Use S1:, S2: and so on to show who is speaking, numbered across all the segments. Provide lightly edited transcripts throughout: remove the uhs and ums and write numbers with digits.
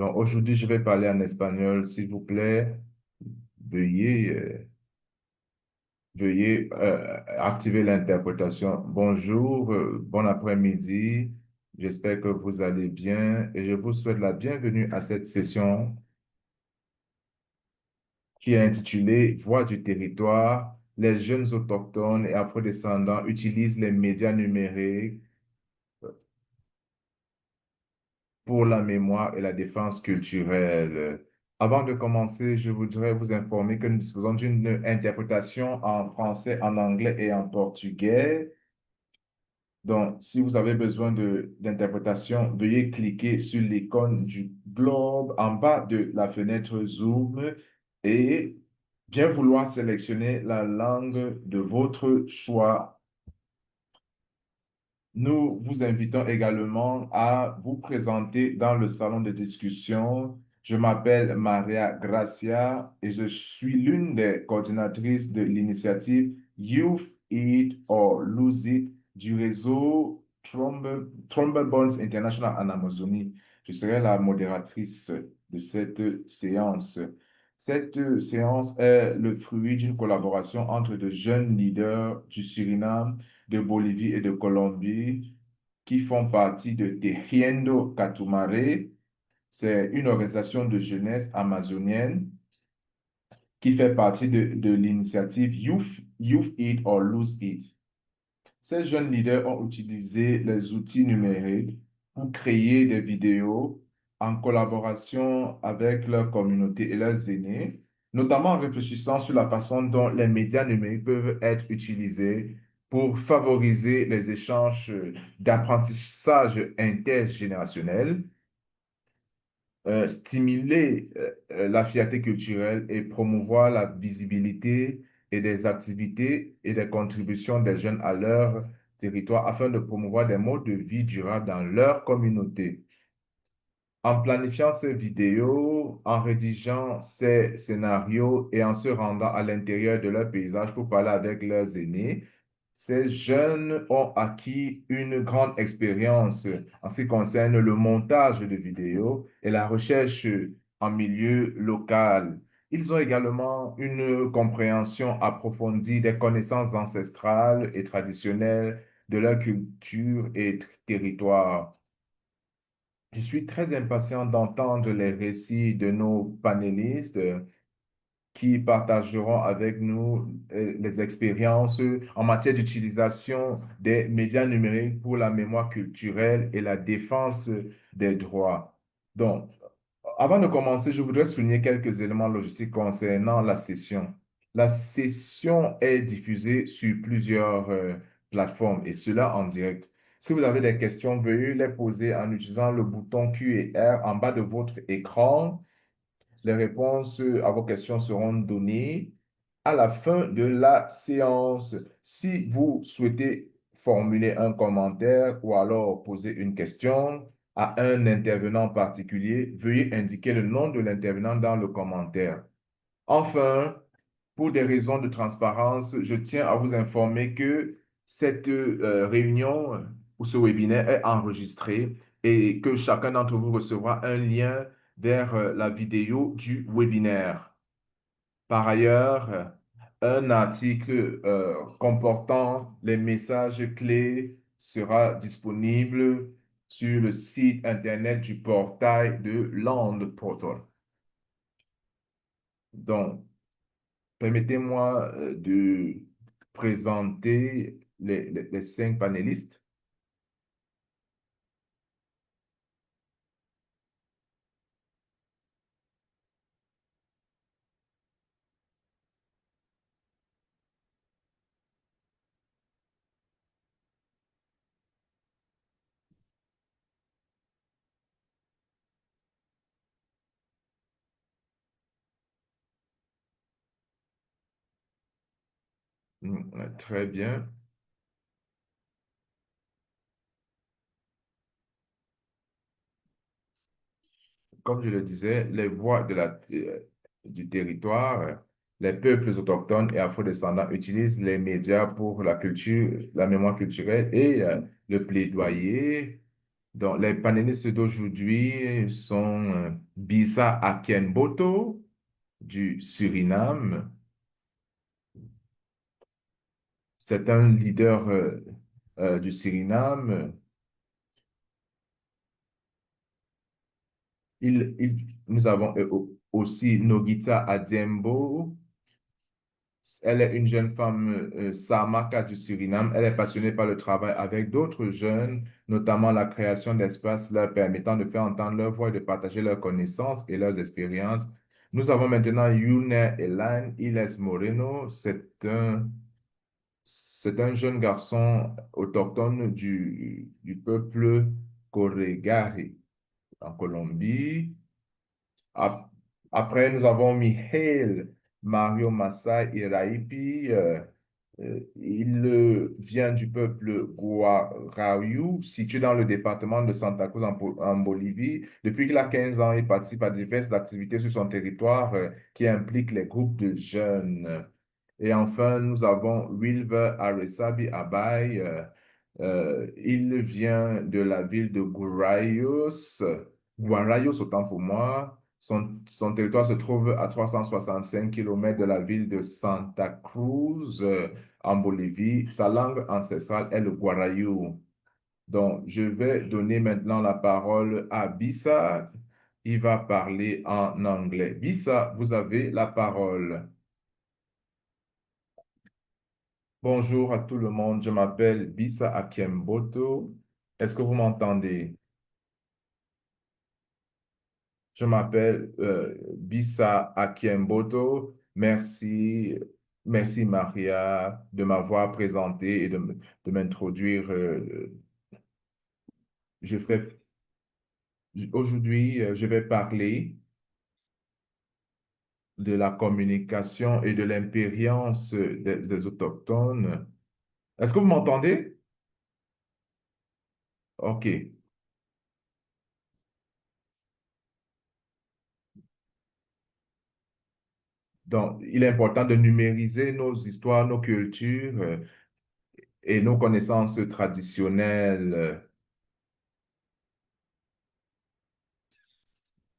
S1: Donc aujourd'hui, je vais parler en espagnol. S'il vous plaît, veuillez, activer l'interprétation. Bonjour, bon après-midi. J'espère que vous allez bien et je vous souhaite la bienvenue à cette session qui est intitulée Voix du territoire. Les jeunes autochtones et afrodescendants utilisent les médias numériques pour la mémoire et la défense culturelle. Avant de commencer, je voudrais vous informer que nous disposons d'une interprétation en français, en anglais et en portugais. Donc, si vous avez besoin d'interprétation, veuillez cliquer sur l'icône du globe en bas de la fenêtre Zoom et bien vouloir sélectionner la langue de votre choix. Nous vous invitons également à vous présenter dans le salon de discussion. Je m'appelle Maria Gracia et je suis l'une des coordinatrices de l'initiative Youth Eat or Lose It du réseau Bonds International en Amazonie. Je serai la modératrice de cette séance. Cette séance est le fruit d'une collaboration entre de jeunes leaders du Suriname, de Bolivie et de Colombie qui font partie de Tejiendo Catumare. C'est une organisation de jeunesse amazonienne qui fait partie de l'initiative Youth Eat or Lose It. Ces jeunes leaders ont utilisé les outils numériques pour créer des vidéos en collaboration avec leur communauté et leurs aînés, notamment en réfléchissant sur la façon dont les médias numériques peuvent être utilisés pour favoriser les échanges d'apprentissage intergénérationnel, stimuler la fierté culturelle et promouvoir la visibilité et des activités et des contributions des jeunes à leur territoire afin de promouvoir des modes de vie durables dans leur communauté. En planifiant ces vidéos, en rédigeant ces scénarios et en se rendant à l'intérieur de leur paysage pour parler avec leurs aînés, ces jeunes ont acquis une grande expérience en ce qui concerne le montage de vidéos et la recherche en milieu local. Ils ont également une compréhension approfondie des connaissances ancestrales et traditionnelles de leur culture et territoire. Je suis très impatient d'entendre les récits de nos panélistes qui partageront avec nous les expériences en matière d'utilisation des médias numériques pour la mémoire culturelle et la défense des droits. Donc, avant de commencer, je voudrais souligner quelques éléments logistiques concernant la session. La session est diffusée sur plusieurs plateformes et cela en direct. Si vous avez des questions, veuillez les poser en utilisant le bouton Q&R en bas de votre écran. Les réponses à vos questions seront données à la fin de la séance. Si vous souhaitez formuler un commentaire ou alors poser une question à un intervenant particulier, veuillez indiquer le nom de l'intervenant dans le commentaire. Enfin, pour des raisons de transparence, je tiens à vous informer que cette réunion ou ce webinaire est enregistré et que chacun d'entre vous recevra un lien vers la vidéo du webinaire. Par ailleurs, un article comportant les messages clés sera disponible sur le site Internet du portail de Land Portal. Donc, permettez-moi de présenter les cinq panélistes. Très bien. Comme je le disais, les voix du territoire, les peuples autochtones et afrodescendants utilisent les médias pour la culture, la mémoire culturelle et le plaidoyer. Donc, les panélistes d'aujourd'hui sont Bisa Akenboto du Suriname. C'est un leader du Suriname. Nous avons aussi Nogita Adiembo. Elle est une jeune femme Samaka du Suriname. Elle est passionnée par le travail avec d'autres jeunes, notamment la création d'espaces leur permettant de faire entendre leur voix et de partager leurs connaissances et leurs expériences. Nous avons maintenant Yune Elan Iles Moreno. C'est un jeune garçon autochtone du peuple Corregari en Colombie. Ap- Après, nous avons Mihail Mario Masai Iraipi. Il vient du peuple Guarayú, situé dans le département de Santa Cruz en Bolivie. Depuis qu'il a 15 ans, il participe à diverses activités sur son territoire qui impliquent les groupes de jeunes. Et enfin, nous avons Wilver Aresabi Abay. Il vient de la ville de Guarayos, autant pour moi. Son territoire se trouve à 365 kilomètres de la ville de Santa Cruz, en Bolivie. Sa langue ancestrale est le Guarayou. Donc, je vais donner maintenant la parole à Bisa. Il va parler en anglais. Bisa, vous avez la parole. Bonjour à tout le monde, je m'appelle Bisa Akemboto. Est-ce que vous m'entendez? Je m'appelle Bisa Akemboto. Merci Maria de m'avoir présenté et de m'introduire. Je fais, Aujourd'hui, je vais parler de la communication et de l'impérience des Autochtones. Est-ce que vous m'entendez? OK. Donc, il est important de numériser nos histoires, nos cultures et nos connaissances traditionnelles.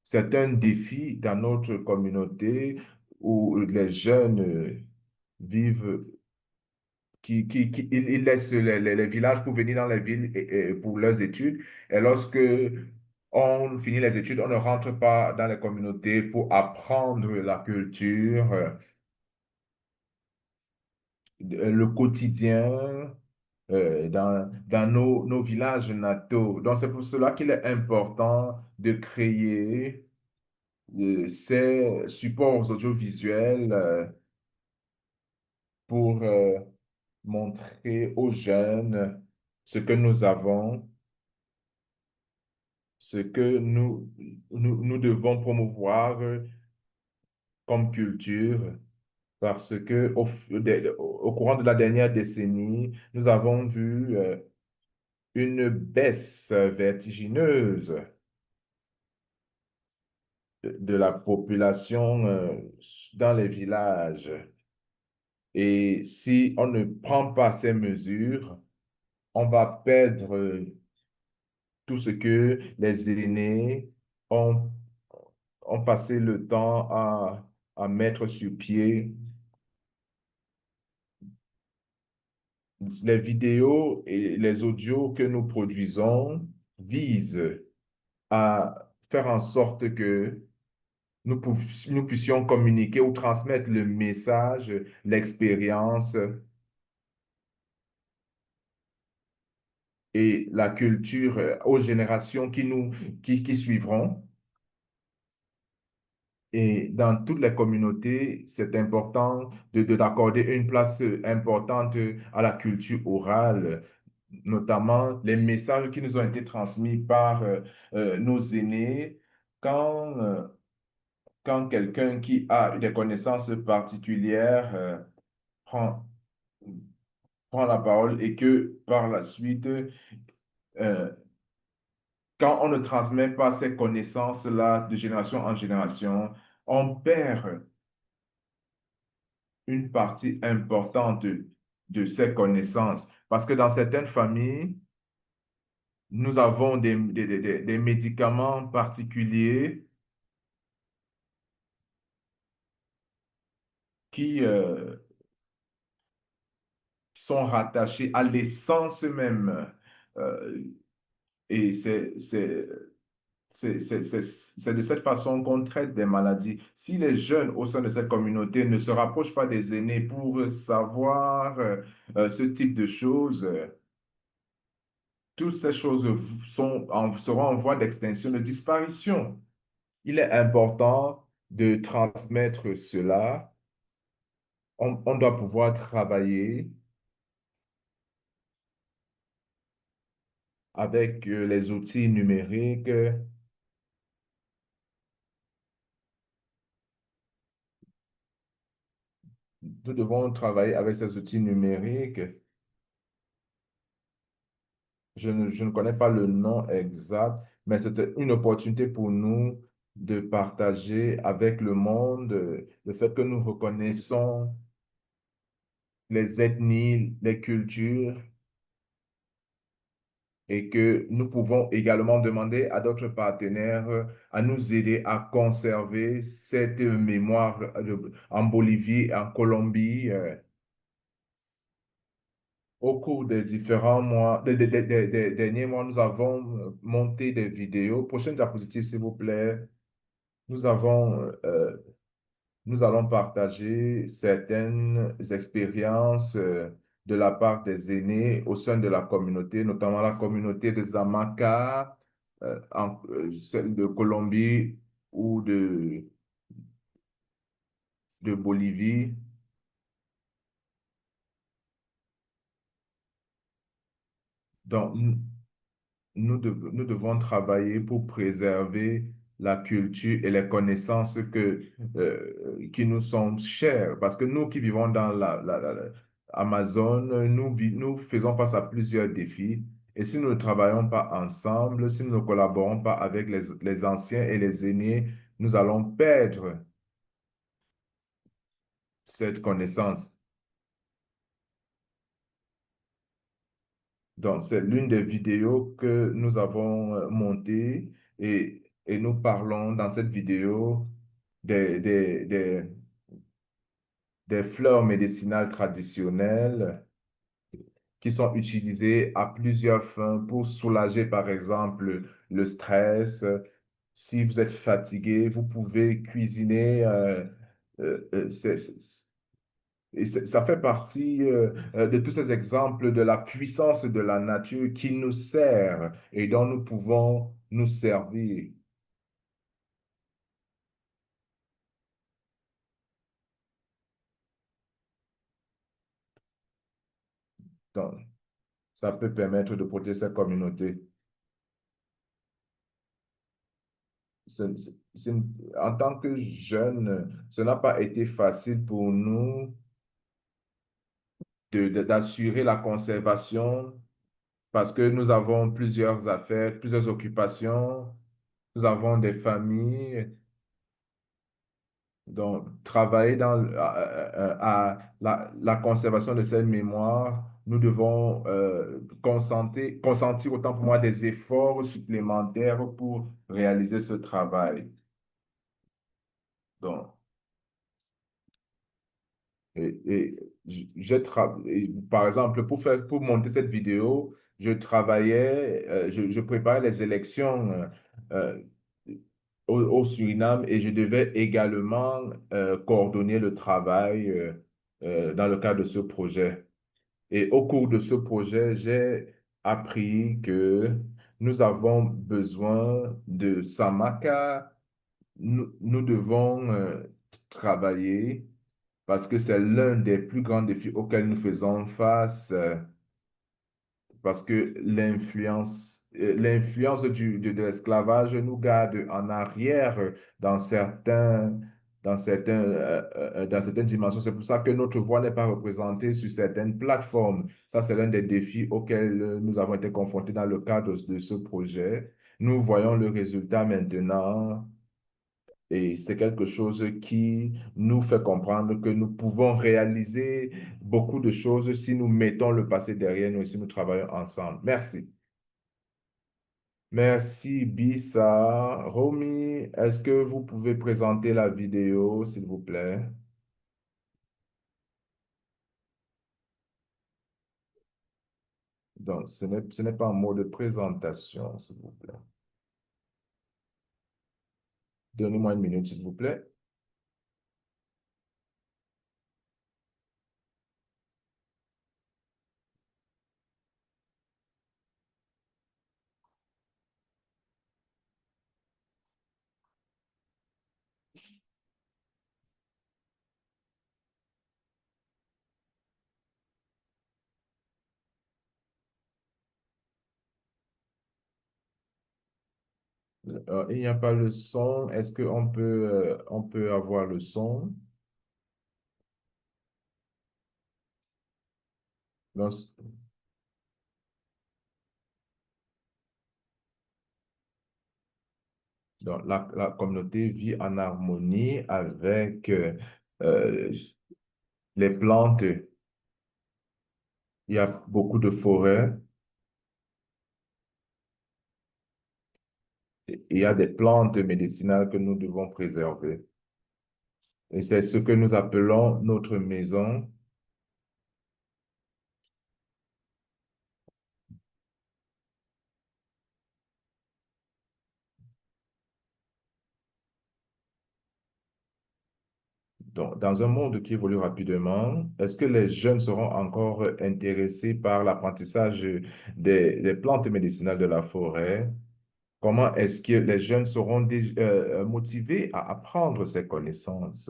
S1: C'est un défi dans notre communauté où les jeunes vivent, ils laissent les villages pour venir dans les villes pour leurs études. Et lorsque on finit les études, on ne rentre pas dans les communautés pour apprendre la culture, le quotidien dans nos villages nataux. Donc, c'est pour cela qu'il est important de créer ces supports audiovisuels pour montrer aux jeunes ce que nous avons, ce que nous devons promouvoir comme culture. Parce que au courant de la dernière décennie, nous avons vu une baisse vertigineuse de la population dans les villages. Et si on ne prend pas ces mesures, on va perdre tout ce que les aînés ont, ont passé le temps à mettre sur pied. Les vidéos et les audios que nous produisons visent à faire en sorte que nous puissions communiquer ou transmettre le message, l'expérience et la culture aux générations qui suivront. Et dans toutes les communautés, c'est important d'accorder une place importante à la culture orale, notamment les messages qui nous ont été transmis par nos aînés. Quand, euh, Quand quelqu'un qui a des connaissances particulières prend, prend la parole et que par la suite, quand on ne transmet pas ces connaissances-là de génération en génération, on perd une partie importante de ces connaissances. Parce que dans certaines familles, Nous avons des médicaments particuliers qui sont rattachés à l'essence même. Euh, et c'est de cette façon qu'on traite des maladies. Si les jeunes au sein de cette communauté ne se rapprochent pas des aînés pour savoir ce type de choses, toutes ces choses seront en voie d'extinction, de disparition. Il est important de transmettre cela. On doit pouvoir travailler avec les outils numériques. Nous devons travailler avec ces outils numériques. Je ne connais pas le nom exact, mais c'est une opportunité pour nous de partager avec le monde le fait que nous reconnaissons les ethnies, les cultures et que nous pouvons également demander à d'autres partenaires à nous aider à conserver cette mémoire en Bolivie, et en Colombie. Au cours des différents mois, des derniers mois, nous avons monté des vidéos. Prochaine diapositive, s'il vous plaît. Nous avons, nous allons partager certaines expériences de la part des aînés au sein de la communauté, notamment la communauté des Amaka, celle de Colombie ou de Bolivie. Donc, nous devons travailler pour préserver la culture et les connaissances qui nous sont chères. Parce que nous qui vivons dans la Amazon, nous faisons face à plusieurs défis. Et si nous ne travaillons pas ensemble, si nous ne collaborons pas avec les anciens et les aînés, nous allons perdre cette connaissance. Donc, c'est l'une des vidéos que nous avons montées et nous parlons dans cette vidéo des, des, des, des fleurs médicinales traditionnelles qui sont utilisées à plusieurs fins pour soulager, par exemple, le stress. Si vous êtes fatigué, vous pouvez cuisiner. Et ça fait partie de tous ces exemples de la puissance de la nature qui nous sert et dont nous pouvons nous servir. Donc, ça peut permettre de protéger cette communauté. En tant que jeune, ce n'a pas été facile pour nous d'assurer la conservation parce que nous avons plusieurs affaires, plusieurs occupations, nous avons des familles. Donc, travailler à la conservation de cette mémoire, nous devons consentir autant pour moi des efforts supplémentaires pour réaliser ce travail. Donc, par exemple, pour monter cette vidéo, je préparais les élections euh, au Suriname et je devais également coordonner le travail dans le cadre de ce projet. Et au cours de ce projet, j'ai appris que nous avons besoin de Samaka. Nous devons travailler parce que c'est l'un des plus grands défis auxquels nous faisons face. Parce que l'influence de l'esclavage nous garde en arrière dans dans certaines dimensions. C'est pour ça que notre voix n'est pas représentée sur certaines plateformes. Ça, c'est l'un des défis auxquels nous avons été confrontés dans le cadre de ce projet. Nous voyons le résultat maintenant et c'est quelque chose qui nous fait comprendre que nous pouvons réaliser beaucoup de choses si nous mettons le passé derrière nous et si nous travaillons ensemble. Merci. Merci, Bisa. Romy, est-ce que vous pouvez présenter la vidéo, s'il vous plaît? Donc, ce n'est pas un mot de présentation, s'il vous plaît. Donnez-moi une minute, s'il vous plaît. Il n'y a pas le son. Est-ce on peut avoir le son? Donc, la communauté vit en harmonie avec euh, les plantes. Il y a beaucoup de forêts. Et il y a des plantes médicinales que nous devons préserver. Et c'est ce que nous appelons notre maison. Donc, dans un monde qui évolue rapidement, est-ce que les jeunes seront encore intéressés par l'apprentissage des plantes médicinales de la forêt? Comment est-ce que les jeunes seront motivés à apprendre ces connaissances?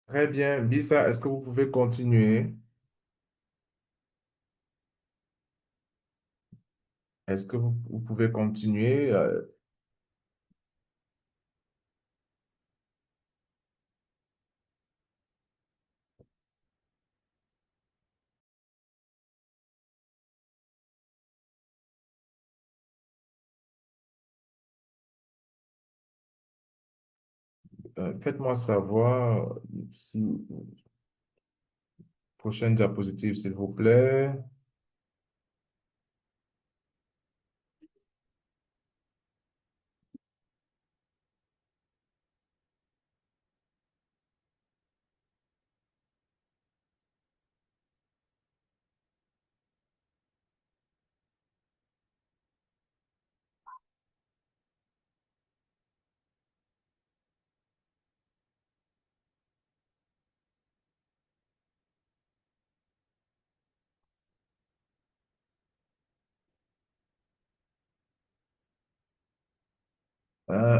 S1: Très bien. Bisa, est-ce que vous pouvez continuer? Est-ce que vous pouvez continuer? Faites-moi savoir si prochaine diapositive, s'il vous plaît.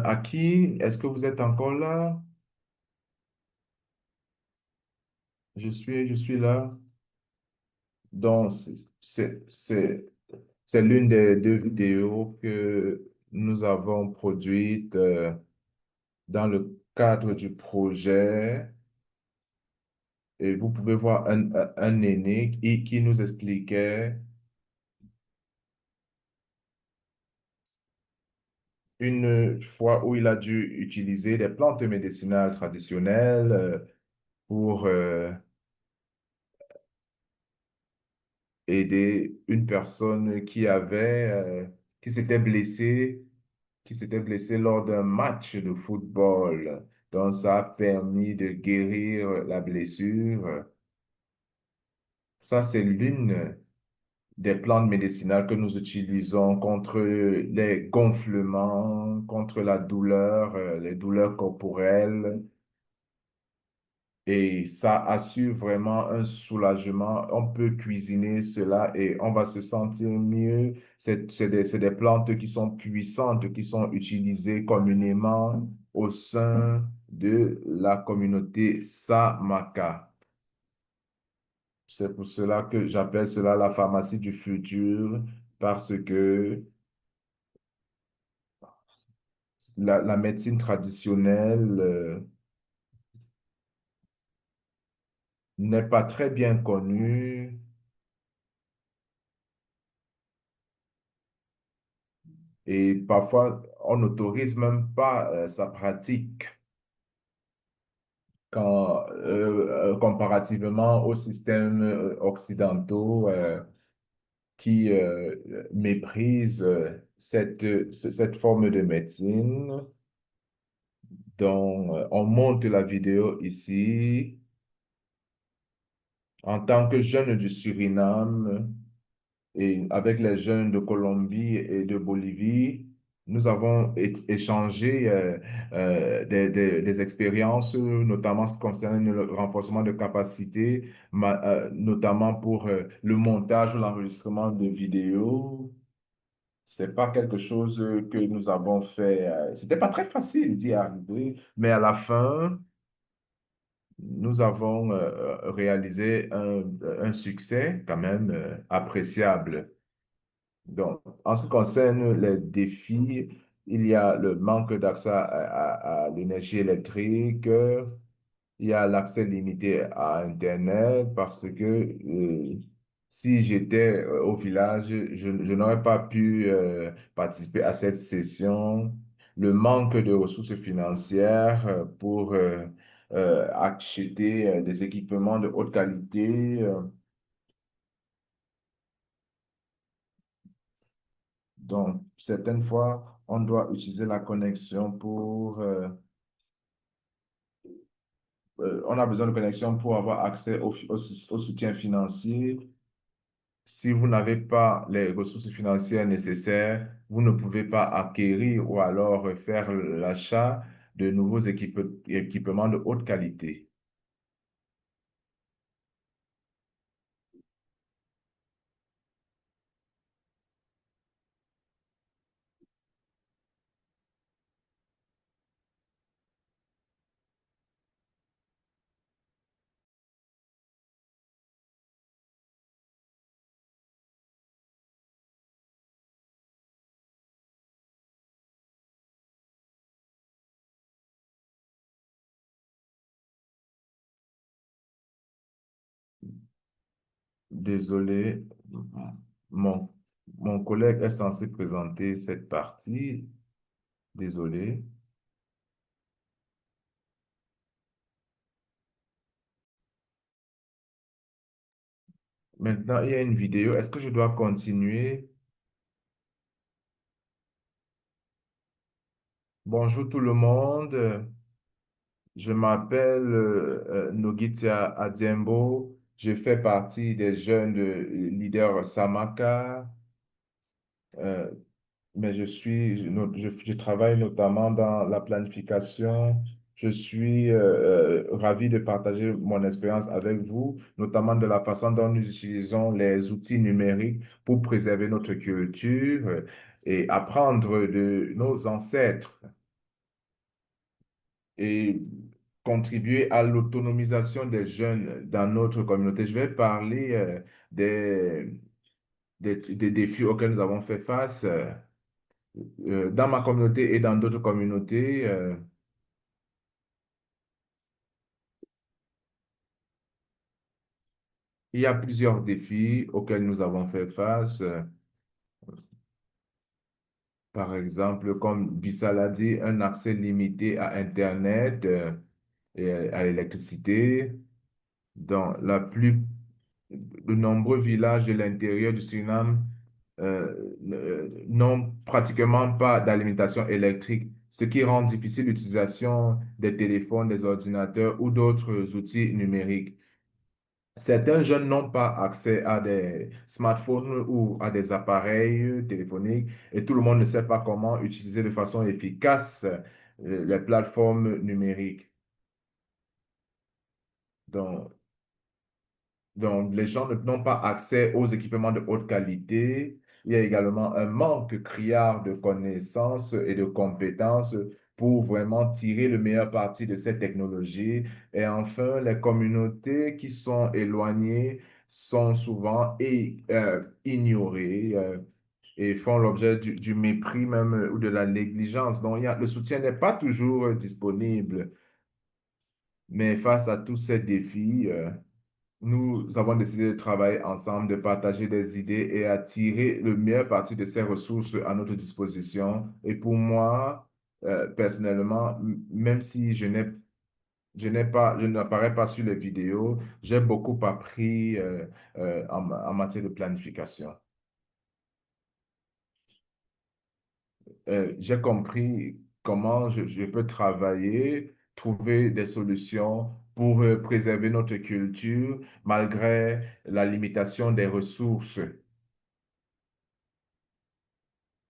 S1: Aki, est-ce que vous êtes encore là? Je suis là. Donc, c'est, c'est l'une des deux vidéos que nous avons produites dans le cadre du projet. Et vous pouvez voir un aîné qui nous expliquait une fois où il a dû utiliser des plantes médicinales traditionnelles pour aider une personne qui s'était blessée, qui s'était blessée lors d'un match de football. Donc, ça a permis de guérir la blessure. Ça, c'est l'une des plantes médicinales que nous utilisons contre les gonflements, contre la douleur, les douleurs corporelles. Et ça assure vraiment un soulagement. On peut cuisiner cela et on va se sentir mieux. C'est des plantes qui sont puissantes, qui sont utilisées communément au sein de la communauté Samaka. C'est pour cela que j'appelle cela la pharmacie du futur, parce que la médecine traditionnelle n'est pas très bien connue et parfois on n'autorise même pas sa pratique comparativement aux systèmes occidentaux qui méprisent cette forme de médecine. Donc, on monte la vidéo ici. En tant que jeune du Suriname et avec les jeunes de Colombie et de Bolivie, nous avons échangé des expériences, notamment en ce qui concerne le renforcement de capacités, notamment pour le montage ou l'enregistrement de vidéos. C'est pas quelque chose que nous avons fait. C'était pas très facile d'y arriver, mais à la fin, nous avons réalisé un succès quand même appréciable. Donc, en ce qui concerne les défis, il y a le manque d'accès à l'énergie électrique, il y a l'accès limité à Internet parce que si j'étais au village, je n'aurais pas pu participer à cette session. Le manque de ressources financières pour acheter des équipements de haute qualité. Donc, certaines fois, on doit utiliser la connexion on a besoin de connexion pour avoir accès au soutien financier. Si vous n'avez pas les ressources financières nécessaires, vous ne pouvez pas acquérir ou alors faire l'achat de nouveaux équipements de haute qualité. Désolé, mon, mon collègue est censé présenter cette partie. Désolé. Maintenant, il y a une vidéo. Est-ce que je dois continuer? Bonjour tout le monde. Je m'appelle Nogitia Adiembo. Je fais partie des jeunes leaders Samaka, euh, mais je travaille notamment dans la planification. Je suis ravi de partager mon expérience avec vous, notamment de la façon dont nous utilisons les outils numériques pour préserver notre culture et apprendre de nos ancêtres et contribuer à l'autonomisation des jeunes dans notre communauté. Je vais parler des défis auxquels nous avons fait face dans ma communauté et dans d'autres communautés. Il y a plusieurs défis auxquels nous avons fait face. Par exemple, comme Bissal a dit, un accès limité à Internet et à l'électricité. Dans de nombreux villages de l'intérieur du Suriname n'ont pratiquement pas d'alimentation électrique, ce qui rend difficile l'utilisation des téléphones, des ordinateurs ou d'autres outils numériques. Certains jeunes n'ont pas accès à des smartphones ou à des appareils téléphoniques et tout le monde ne sait pas comment utiliser de façon efficace les plateformes numériques. Donc, Donc, les gens n'ont pas accès aux équipements de haute qualité. Il y a également un manque criard de connaissances et de compétences pour vraiment tirer le meilleur parti de cette technologie. Et enfin, les communautés qui sont éloignées sont souvent ignorées et font l'objet du mépris même ou de la négligence. Donc, le soutien n'est pas toujours disponible. Mais face à tous ces défis, nous avons décidé de travailler ensemble, de partager des idées et à tirer le meilleur parti de ces ressources à notre disposition. Et pour moi, personnellement, même si je n'apparais pas sur les vidéos, j'ai beaucoup appris en matière de planification. J'ai compris comment je peux travailler, trouver des solutions pour préserver notre culture malgré la limitation des ressources.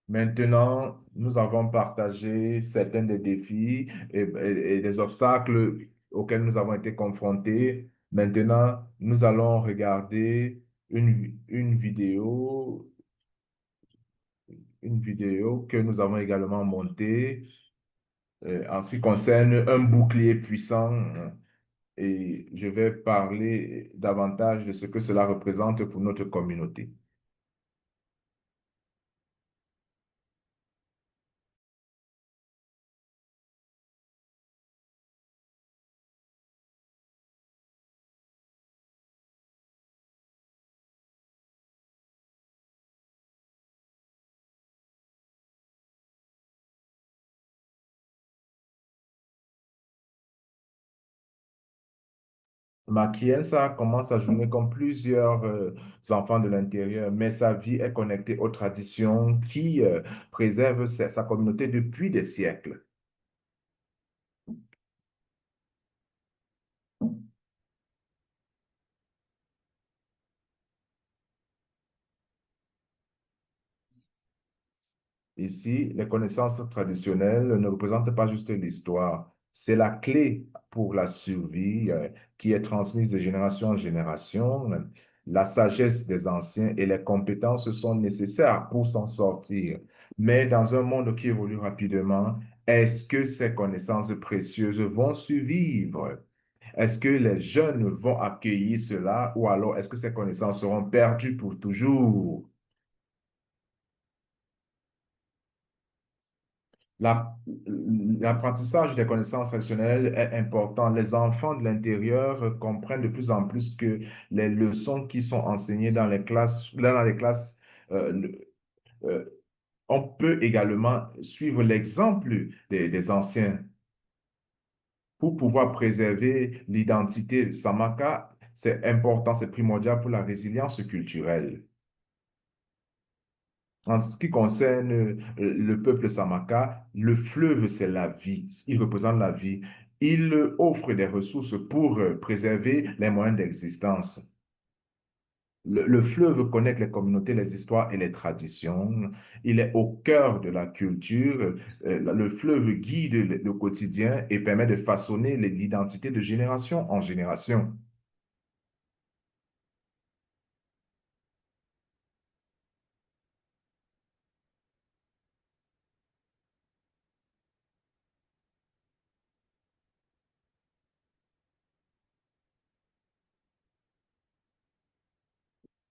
S1: Maintenant, nous avons partagé certains des défis et des obstacles auxquels nous avons été confrontés. Maintenant, nous allons regarder une vidéo que nous avons également montée en ce qui concerne un bouclier puissant. Et je vais parler davantage de ce que cela représente pour notre communauté. Makienza commence sa journée comme plusieurs enfants de l'intérieur, mais sa vie est connectée aux traditions qui préservent sa communauté depuis des siècles. Ici, les connaissances traditionnelles ne représentent pas juste l'histoire, c'est la clé pour la survie qui est transmise de génération en génération. La sagesse des anciens et les compétences sont nécessaires pour s'en sortir. Mais dans un monde qui évolue rapidement, est-ce que ces connaissances précieuses vont survivre? Est-ce que les jeunes vont accueillir cela ou alors est-ce que ces connaissances seront perdues pour toujours? La- L'apprentissage des connaissances traditionnelles est important. Les enfants de l'intérieur comprennent de plus en plus que les leçons qui sont enseignées dans les classes, euh, le- euh, on peut également suivre l'exemple des anciens pour pouvoir préserver l'identité Samaka. C'est important, c'est primordial pour la résilience culturelle. En ce qui concerne le peuple Samaka, le fleuve, c'est la vie. Il représente la vie. Il offre des ressources pour préserver les moyens d'existence. Le fleuve connecte les communautés, les histoires et les traditions. Il est au cœur de la culture. Le fleuve guide le quotidien et permet de façonner l'identité de génération en génération.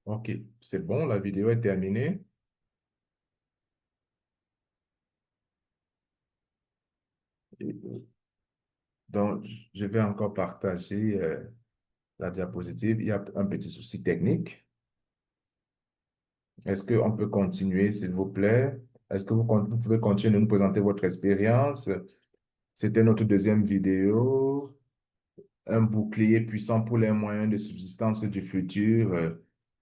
S1: Ok, c'est bon, la vidéo est terminée. Et, donc, je vais encore partager la diapositive. Il y a un petit souci technique. Est-ce qu'on peut continuer, s'il vous plaît? Est-ce que vous pouvez continuer de nous présenter votre expérience? C'était notre deuxième vidéo. Un bouclier puissant pour les moyens de subsistance du futur.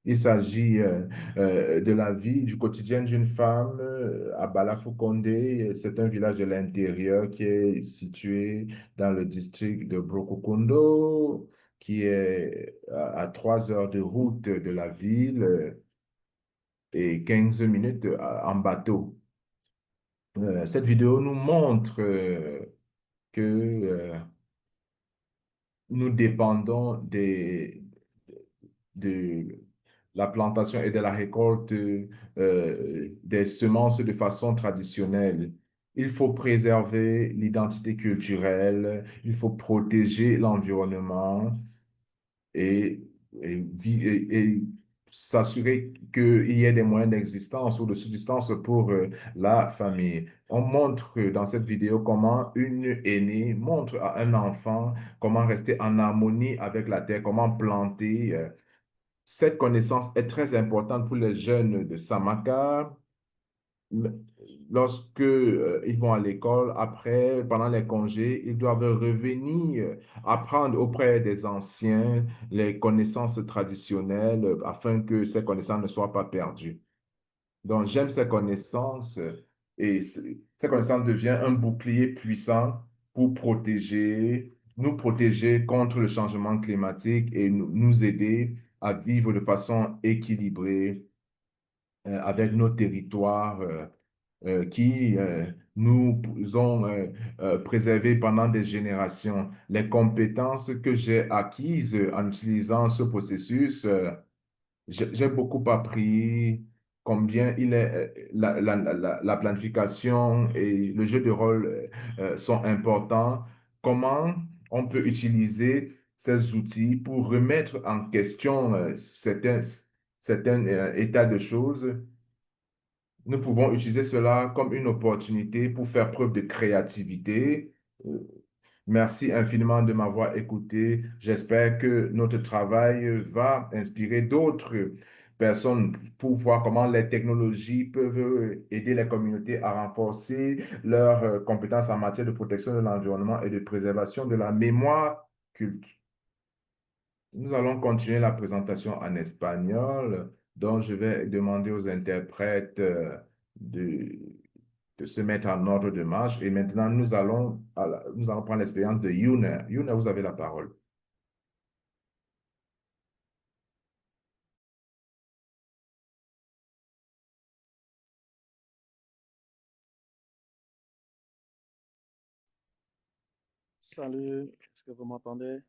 S1: Il s'agit de la vie, du quotidien d'une femme à Balafukonde. C'est un village de l'intérieur qui est situé dans le district de Brokokondo, qui est à 3 heures de route de la ville et 15 minutes en bateau. Cette vidéo nous montre que nous dépendons de la plantation et de la récolte des semences de façon traditionnelle. Il faut préserver l'identité culturelle, il faut protéger l'environnement et, et s'assurer qu'il y ait des moyens d'existence ou de subsistance pour la famille. On montre dans cette vidéo comment une aînée montre à un enfant comment rester en harmonie avec la terre, comment planter. Cette connaissance est très importante pour les jeunes de Samaka. Lorsque, ils vont à l'école, après, pendant les congés, ils doivent revenir apprendre auprès des anciens les connaissances traditionnelles afin que ces connaissances ne soient pas perdues. Donc, j'aime ces connaissances et ces connaissances deviennent un bouclier puissant pour protéger, nous protéger contre le changement climatique et nous aider à vivre de façon équilibrée avec nos territoires qui nous ont préservés pendant des générations. Les compétences que j'ai acquises en utilisant ce processus, j'ai beaucoup appris combien il est, la planification et le jeu de rôle sont importants, comment on peut utiliser ces outils pour remettre en question certains états de choses. Nous pouvons utiliser cela comme une opportunité pour faire preuve de créativité. Euh, Merci infiniment de m'avoir écouté. J'espère que notre travail va inspirer d'autres personnes pour voir comment les technologies peuvent aider les communautés à renforcer leurs compétences en matière de protection de l'environnement et de préservation de la mémoire culturelle. Nous allons continuer la présentation en espagnol, donc je vais demander aux interprètes de, de se mettre en ordre de marche. Et maintenant, nous allons prendre l'expérience de Yuna. Yuna, vous avez la parole.
S2: Salut, est-ce que vous m'entendez?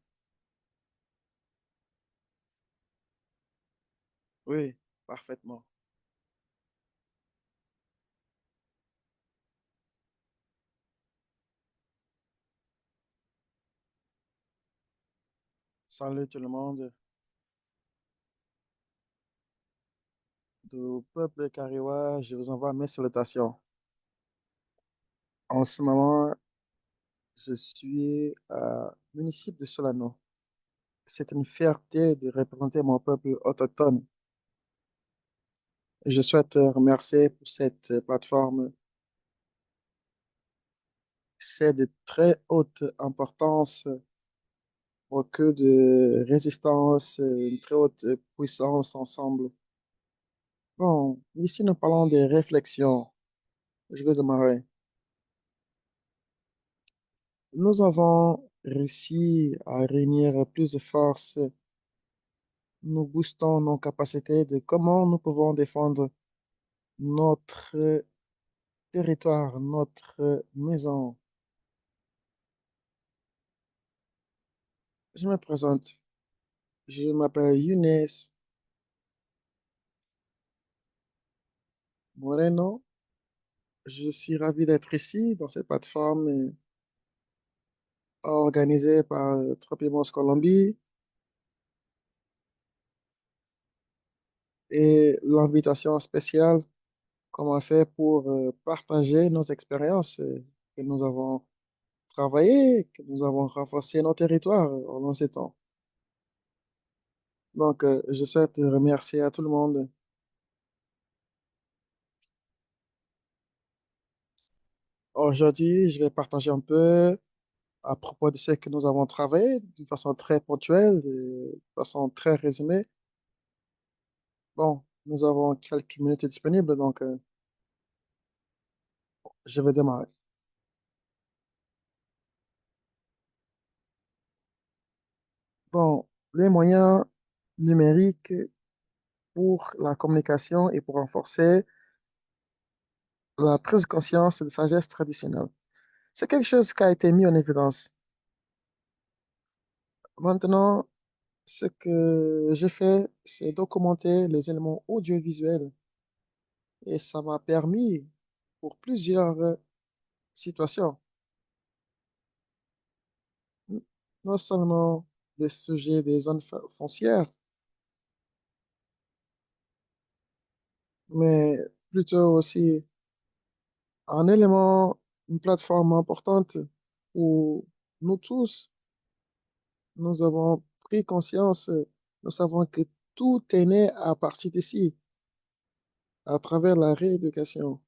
S2: Oui, parfaitement. Salut tout le monde du peuple Kariwa, je vous envoie mes salutations. En ce moment, je suis à municipal de Solano. C'est une fierté de représenter mon peuple autochtone. Je souhaite remercier pour cette plateforme. C'est de très haute importance pour que de résistance, une très haute puissance ensemble. Bon, ici nous parlons des réflexions. Je vais démarrer. Nous avons réussi à réunir plus de forces. Nous boostons nos capacités de comment nous pouvons défendre notre territoire, notre maison. Je me présente. Je m'appelle Younes Moreno. Je suis ravi d'être ici dans cette plateforme organisée par Tropimos Colombie. et l'invitation spéciale qu'on m'a fait pour partager nos expériences que nous avons travaillé, que nous avons renforcé nos territoires pendant ces temps. Donc, je souhaite remercier à tout le monde. Aujourd'hui, je vais partager un peu à propos de ce que nous avons travaillé d'une façon très ponctuelle, de façon très résumée. Bon, nous avons quelques minutes disponibles, donc je vais démarrer. Bon, les moyens numériques pour la communication et pour renforcer la prise de conscience de sagesse traditionnelle. C'est quelque chose qui a été mis en évidence. Maintenant, ce que j'ai fait, c'est documenter les éléments audiovisuels et ça m'a permis pour plusieurs situations, n- non seulement des sujets des zones foncières, mais plutôt aussi un élément, une plateforme importante où nous tous, nous avons pris conscience, nous savons que tout est né à partir d'ici, à travers la rééducation.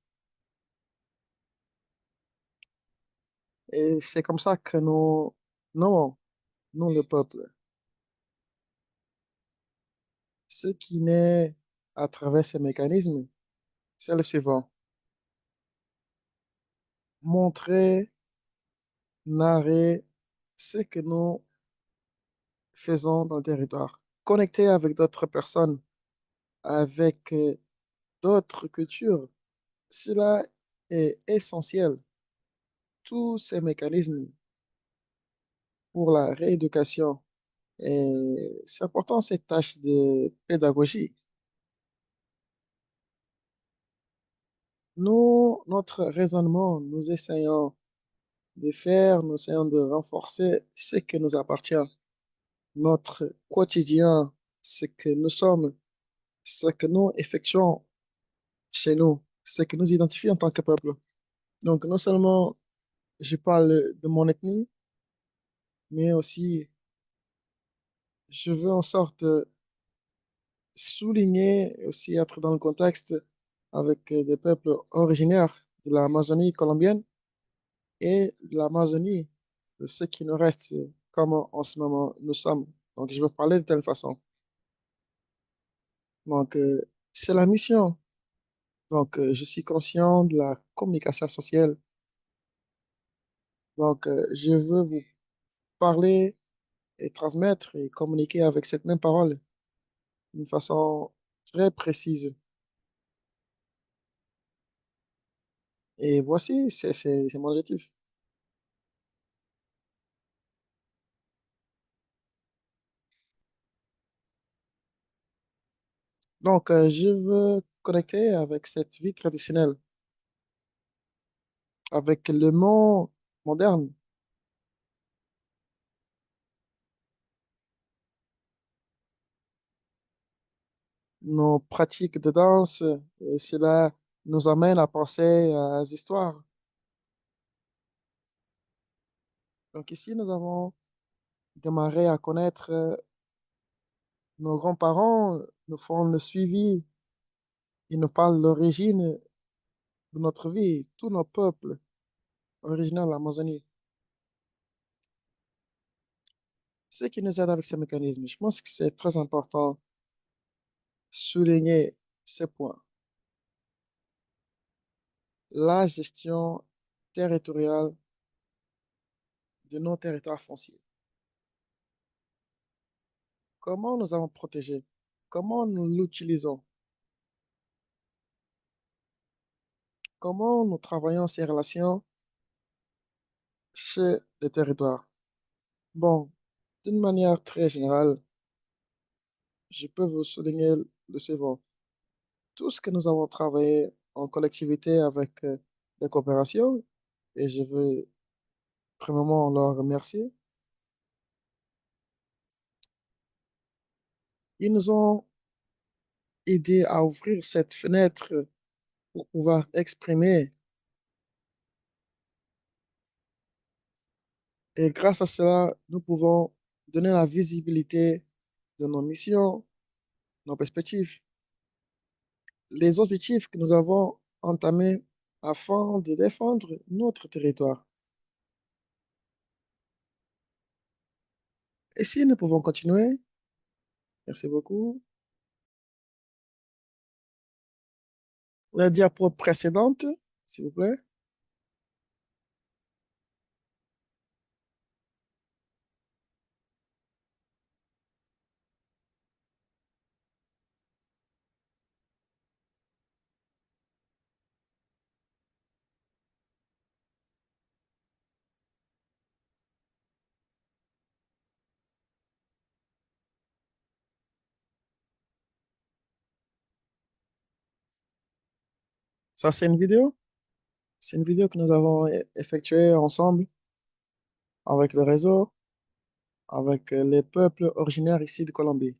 S2: Et c'est comme ça que nous, non, nous le peuple, ce qui naît à travers ces mécanismes, c'est le suivant. Montrer, narrer ce que nous faisons dans le territoire. Connecter avec d'autres personnes, avec d'autres cultures. Cela est essentiel. Tous ces mécanismes pour la rééducation. Et c'est important cette tâche de pédagogie. Nous, notre raisonnement, nous essayons de faire, nous essayons de renforcer ce qui nous appartient, notre quotidien, ce que nous sommes, ce que nous effectuons chez nous, ce qui nous identifie en tant que peuple. Donc, non seulement je parle de mon ethnie, mais aussi je veux en sorte souligner, et aussi être dans le contexte avec des peuples originaires de l'Amazonie colombienne et de l'Amazonie, de ce qui nous reste comme en ce moment nous sommes. Donc, je veux parler de telle façon. Donc, c'est la mission. Donc, je suis conscient de la communication sociale. Donc, je veux vous parler et transmettre et communiquer avec cette même parole d'une façon très précise. Et voici, c'est mon objectif. Donc, je veux connecter avec cette vie traditionnelle, avec le monde moderne, nos pratiques de danse, et cela nous amène à penser à des histoires. Donc, ici, nous avons démarré à connaître nos grands-parents, nous font le suivi, ils nous parlent de l'origine de notre vie, tous nos peuples originaires de l'Amazonie. Ce qui nous aide avec ces mécanismes, je pense que c'est très important de souligner ces points. La gestion territoriale de nos territoires fonciers. Comment nous avons protégé? Comment nous l'utilisons? Comment nous travaillons ces relations chez les territoires? Bon, d'une manière très générale, je peux vous souligner le suivant. Tout ce que nous avons travaillé en collectivité avec des coopérations, et je veux premièrement leur remercier, ils nous ont aider à ouvrir cette fenêtre pour pouvoir exprimer. Et grâce à cela, nous pouvons donner la visibilité de nos missions, nos perspectives, les objectifs que nous avons entamés afin de défendre notre territoire. Et si nous pouvons continuer, merci beaucoup. La diapo précédente, s'il vous plaît. Ça, c'est une vidéo. C'est une vidéo que nous avons effectuée ensemble avec le réseau, avec les peuples originaires ici de Colombie.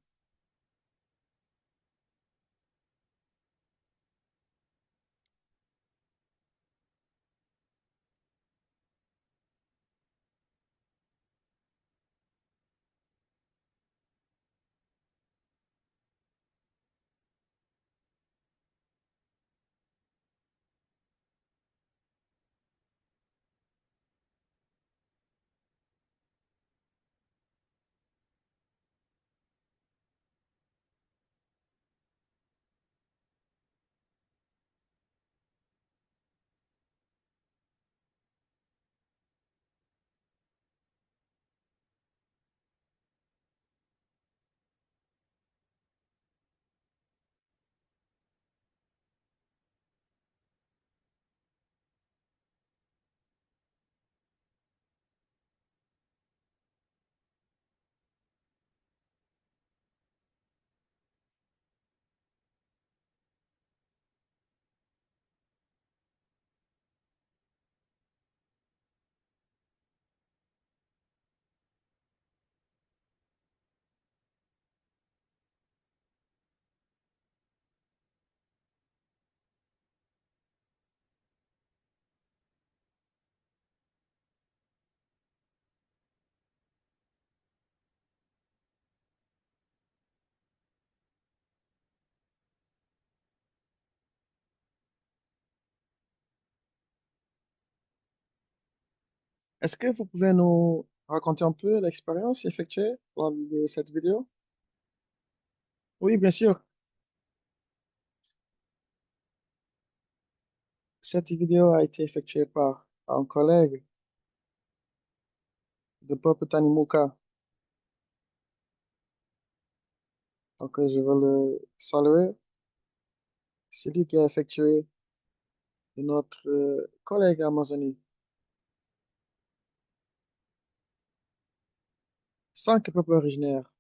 S2: Est-ce que vous pouvez nous raconter un peu l'expérience effectuée lors de cette vidéo? Oui, bien sûr. Cette vidéo a été effectuée par un collègue de Pop Tanimuka. Donc, je veux le saluer. C'est lui qui a effectué de notre collègue Amazonie. 5 peuples originaires.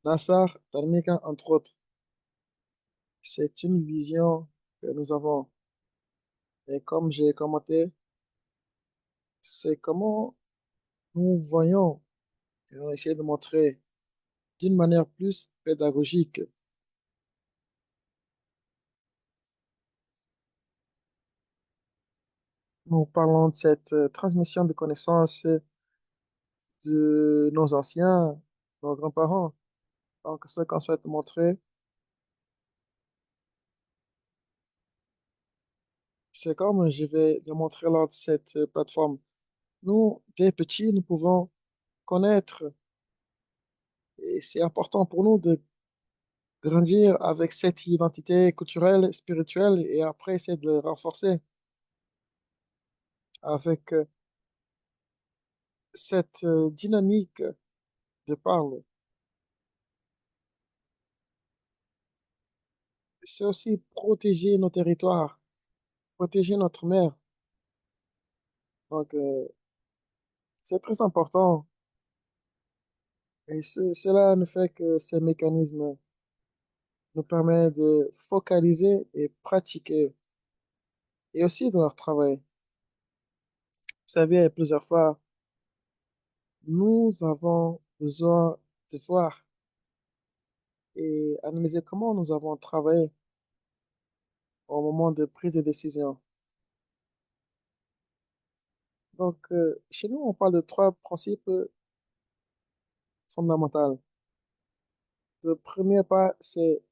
S2: Nassar, Tanimuka, entre autres. C'est une vision que nous avons. Et comme j'ai commenté, c'est comment nous voyons et on essaie de montrer d'une manière plus pédagogique. Nous parlons de cette transmission de connaissances de nos anciens, nos grands-parents. Donc, ce qu'on souhaite montrer, c'est comme je vais le montrer lors de cette plateforme. Nous, des petits, nous pouvons connaître, et c'est important pour nous de grandir avec cette identité culturelle, spirituelle, et après essayer de le renforcer avec cette dynamique de parle. C'est aussi protéger nos territoires, protéger notre mer. Donc, c'est très important. Et cela ne fait que ces mécanismes nous permettent de focaliser et pratiquer, et aussi dans leur travail. Vous savez, plusieurs fois, nous avons besoin de voir et analyser comment nous avons travaillé au moment de prise de décision. Donc, chez nous, on parle de trois principes fondamentaux. Le premier pas, c'est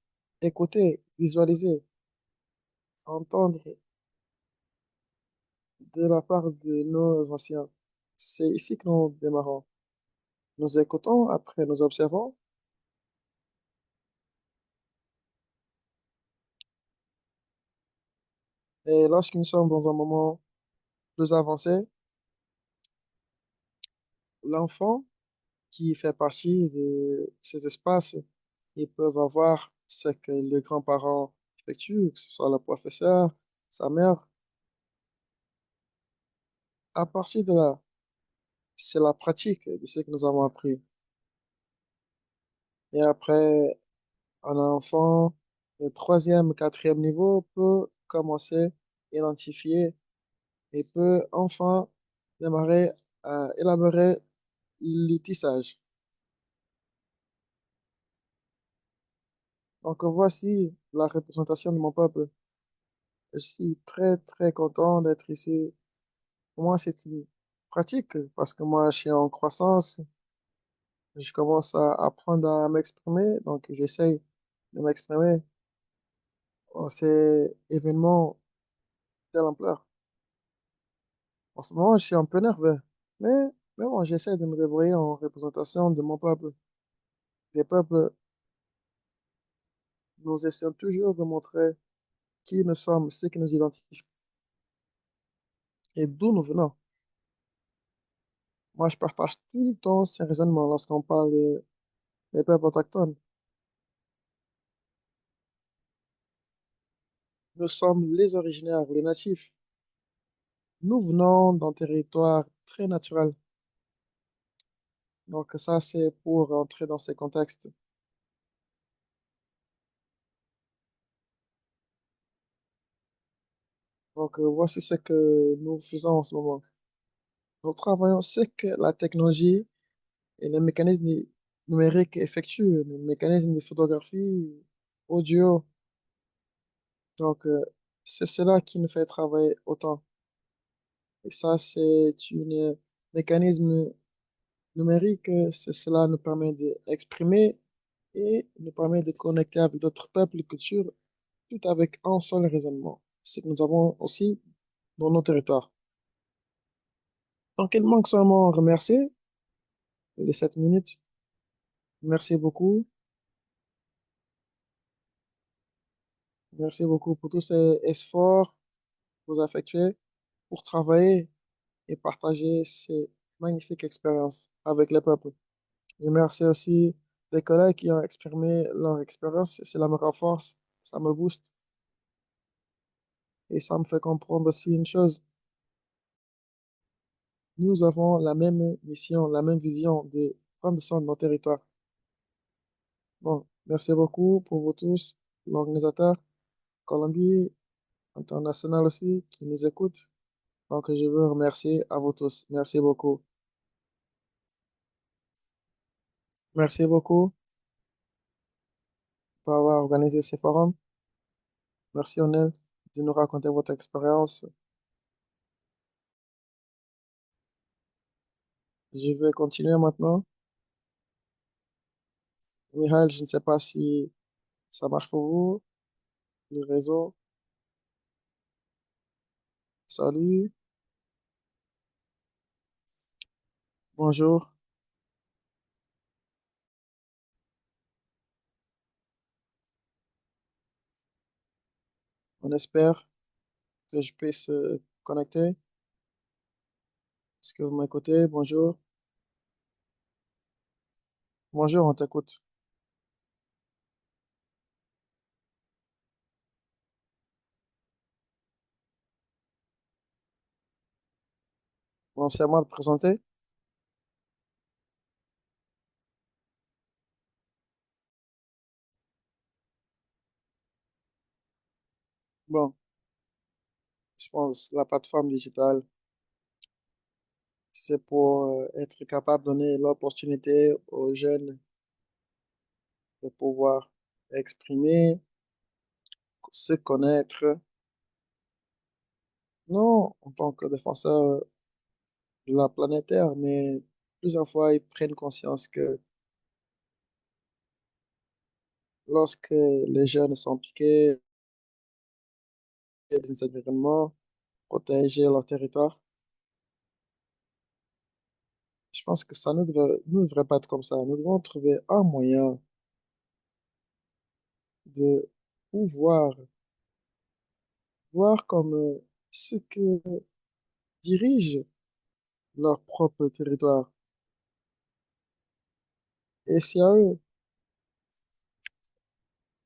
S2: écouter, visualiser, entendre de la part de nos anciens. C'est ici que nous démarrons. Nous écoutons, après nous observons, et lorsque nous sommes dans un moment plus avancé, l'enfant qui fait partie de ces espaces, ils peuvent avoir ce que les grands-parents effectuent, que ce soit le professeur, sa mère. À partir de là, c'est la pratique de ce que nous avons appris. Et après, un enfant de troisième, quatrième niveau peut commencer à identifier et peut enfin démarrer à élaborer le tissage. Donc voici la représentation de mon peuple. Je suis très très content d'être ici. Pour moi, c'est une pratique parce que moi, je suis en croissance. Je commence à apprendre à m'exprimer, donc j'essaye de m'exprimer en ces événements de telle ampleur. En ce moment, je suis un peu nerveux, mais, mais bon, j'essaie de me débrouiller en représentation de mon peuple. Des peuples, nous essayons toujours de montrer qui nous sommes, ce qui nous identifie et d'où nous venons. Moi, je partage tout le temps ces raisonnements lorsqu'on parle des peuples autochtones. Nous sommes les originaires, les natifs. Nous venons d'un territoire très naturel. Donc ça, c'est pour entrer dans ces contextes. Donc voici ce que nous faisons en ce moment. Nous travaillons ce que la technologie et les mécanismes numériques effectuent, les mécanismes de photographie, audio. Donc c'est cela qui nous fait travailler autant. Et ça, c'est un mécanisme numérique. Cela nous permet d'exprimer et nous permet de connecter avec d'autres peuples et cultures, tout avec un seul raisonnement. C'est que nous avons aussi dans nos territoires. Donc, il manque seulement remercier les 7 minutes. Merci beaucoup. Merci beaucoup pour tous ces efforts que vous effectuez pour travailler et partager ces magnifiques expériences avec le peuple. Je remercie aussi des collègues qui ont exprimé leur expérience. Cela me renforce, ça me booste et ça me fait comprendre aussi une chose. Nous avons la même mission, la même vision de prendre soin de nos territoires. Bon, merci beaucoup pour vous tous, l'organisateur, Colombie International aussi, qui nous écoute. Donc, je veux remercier à vous tous. Merci beaucoup. Merci beaucoup pour avoir organisé ce forum. Merci, Onel, de nous raconter votre expérience. Je vais continuer maintenant. Michael, je ne sais pas si ça marche pour vous, le réseau. Salut, bonjour. On espère que je puisse connecter. Est-ce que vous m'écoutez? Bonjour. Bonjour, on t'écoute. Bon, c'est à moi de présenter. Bon, je pense que la plateforme digitale, c'est pour être capable de donner l'opportunité aux jeunes de pouvoir exprimer, se connaître. Non en tant que défenseur de la planète Terre, mais plusieurs fois, ils prennent conscience que lorsque les jeunes sont impliqués dans ces environnements, protéger leur territoire, je pense que ça ne devrait pas être comme ça. Nous devons trouver un moyen de pouvoir voir comme ceux qui dirigent leur propre territoire. Et c'est à eux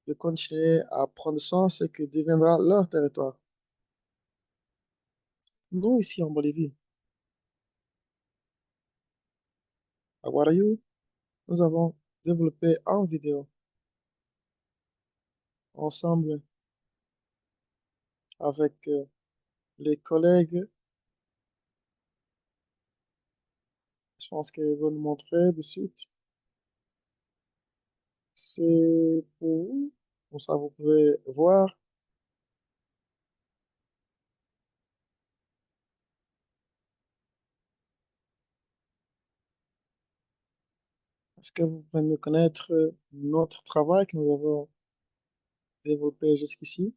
S2: de continuer à prendre soin de ce qui deviendra leur territoire. Nous, ici en Bolivie, à Guarayou, nous avons développé en vidéo ensemble avec les collègues. Je pense qu'ils vont nous montrer de suite. C'est pour vous. Comme ça, vous pouvez voir. Est-ce que vous pouvez me connaître notre travail que nous avons développé jusqu'ici?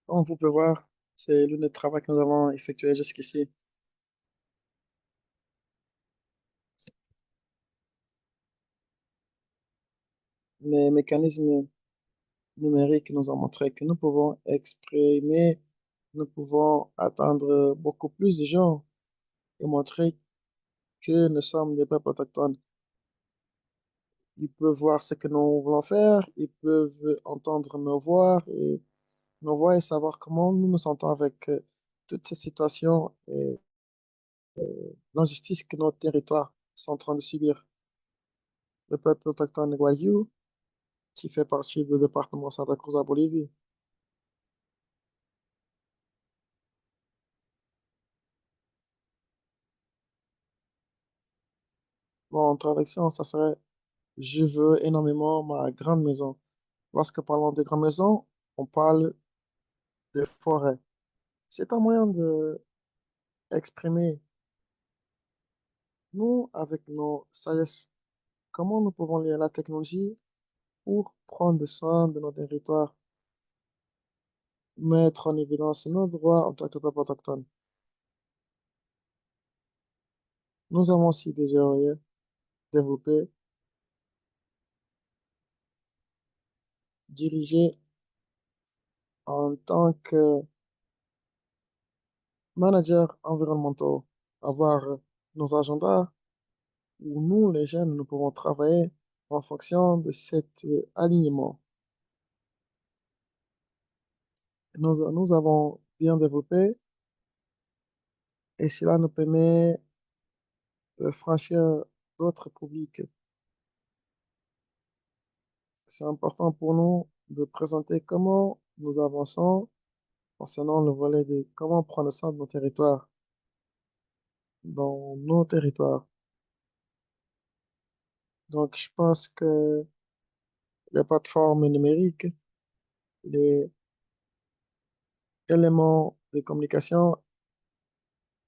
S2: Comme vous pouvez voir, C'est l'une des travaux que nous avons effectué jusqu'ici. Les mécanismes numériques nous ont montré que nous pouvons exprimer, nous pouvons atteindre beaucoup plus de gens et montrer que nous sommes des peuples autochtones. Ils peuvent voir ce que nous voulons faire, ils peuvent entendre nos voix et savoir comment nous nous sentons avec toute cette situation et l'injustice que nos territoires sont en train de subir. Le peuple autochtone Wayuu, qui fait partie du département Santa Cruz en Bolivie. Bon, en traduction, ça serait je veux énormément ma grande maison. Lorsque parlons de grande maison, on parle de forêt. C'est un moyen de exprimer, nous, avec nos sagesse, comment nous pouvons lier la technologie pour prendre soin de nos territoires, mettre en évidence nos droits en tant que peuple autochtone. Nous avons aussi désiré développer, diriger en tant que managers environnementaux, avoir nos agendas où nous, les jeunes, nous pouvons travailler en fonction de cet alignement. Nous avons bien développé et cela nous permet de franchir d'autres publics. C'est important pour nous de présenter comment nous avançons concernant le volet de comment prendre soin de nos territoires, dans nos territoires. Donc, je pense que les plateformes numériques, les éléments de communication,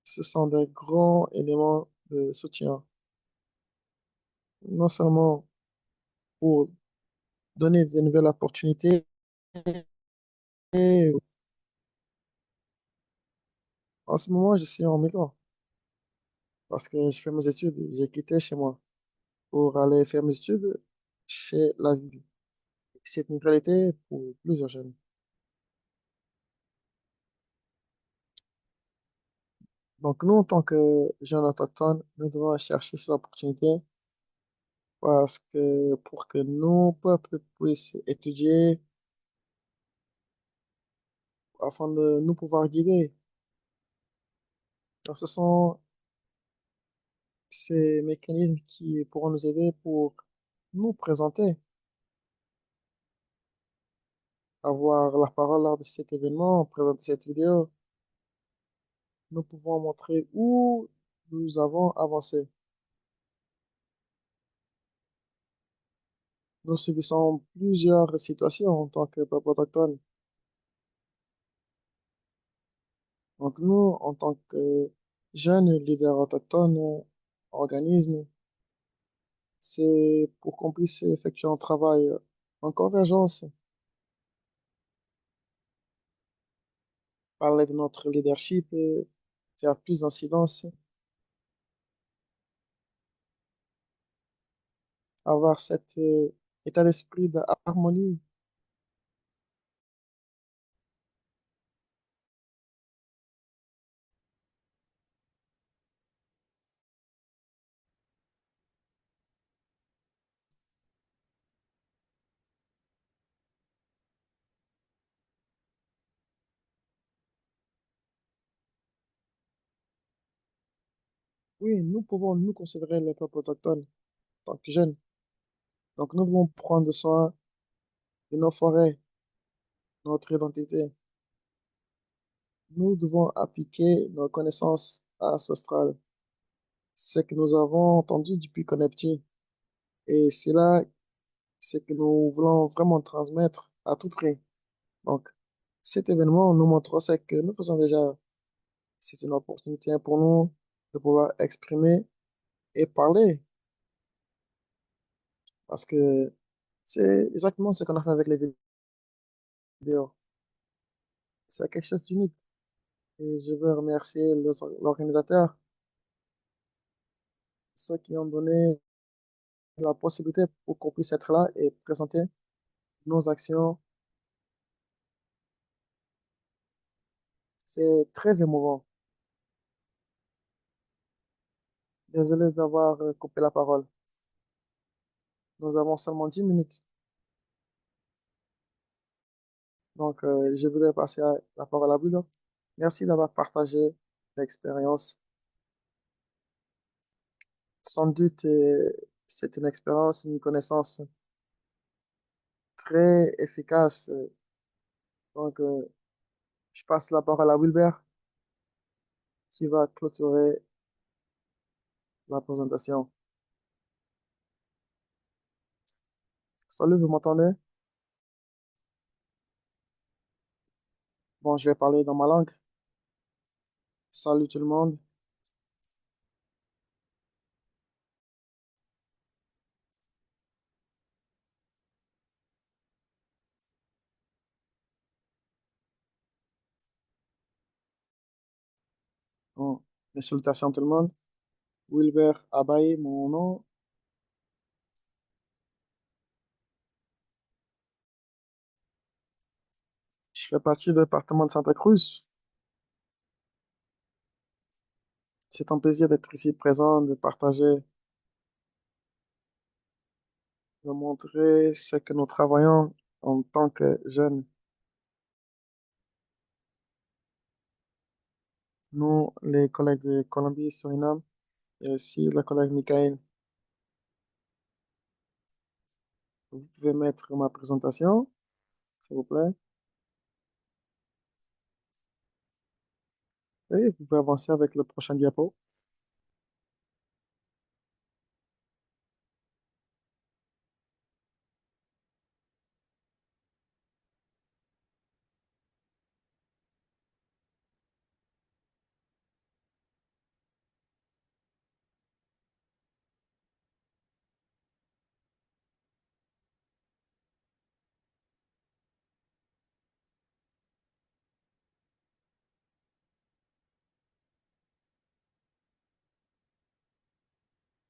S2: ce sont des grands éléments de soutien, non seulement pour donner de nouvelles opportunités, et en ce moment, je suis en migrant parce que je fais mes études. J'ai quitté chez moi pour aller faire mes études chez la ville. C'est une réalité pour plusieurs jeunes. Donc, nous, en tant que jeunes autochtones, nous devons chercher ces opportunités parce que pour que nos peuples puissent étudier afin de nous pouvoir guider. Donc, ce sont ces mécanismes qui pourront nous aider pour nous présenter, avoir la parole lors de cet événement, présenter cette vidéo. Nous pouvons montrer où nous avons avancé. Nous subissons plusieurs situations en tant que peuple autochtone. Donc nous, en tant que jeunes leaders autochtones, organismes, c'est pour qu'on puisse effectuer un travail en convergence, parler de notre leadership, faire plus d'incidence, avoir cet état d'esprit d'harmonie. Oui, nous pouvons nous considérer les peuples autochtones en tant que jeunes. Donc nous devons prendre soin de nos forêts, notre identité. Nous devons appliquer nos connaissances ancestrales, ce que nous avons entendu depuis qu'on est petit. Et c'est là ce que nous voulons vraiment transmettre à tout prix. Donc, cet événement nous montre ce que nous faisons déjà. C'est une opportunité pour nous de pouvoir exprimer et parler parce que c'est exactement ce qu'on a fait avec les vidéos. C'est quelque chose d'unique. Et je veux remercier l'organisateur, ceux qui ont donné la possibilité pour qu'on puisse être là et présenter nos actions. C'est très émouvant. Désolé d'avoir coupé la parole. Nous avons seulement 10 minutes. Donc, je voudrais passer la parole à vous. Donc. Merci d'avoir partagé l'expérience. Sans doute, c'est une expérience, une connaissance très efficace. Donc, je passe la parole à Wilbert qui va clôturer la présentation. Salut, vous m'entendez? Bon, je vais parler dans ma langue. Salut tout le monde. Bon, mes salutations tout le monde. Wilbert Abaye, mon nom. Je fais partie du département de Santa Cruz. C'est un plaisir d'être ici présent, de partager, de montrer ce que nous travaillons en tant que jeunes. Nous, les collègues de Colombie, Suriname, et aussi le collègue Michael. Vous pouvez mettre ma présentation, s'il vous plaît. Et vous pouvez avancer avec le prochain diapo.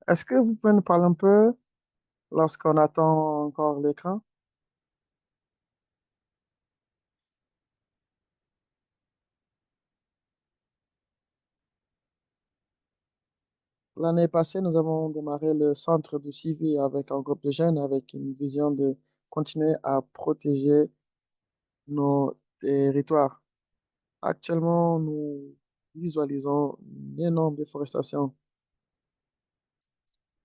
S2: Est-ce que vous pouvez nous parler un peu lorsqu'on attend encore l'écran? L'année passée, nous avons démarré le centre du suivi avec un groupe de jeunes avec une vision de continuer à protéger nos territoires. Actuellement, nous visualisons une énorme déforestation.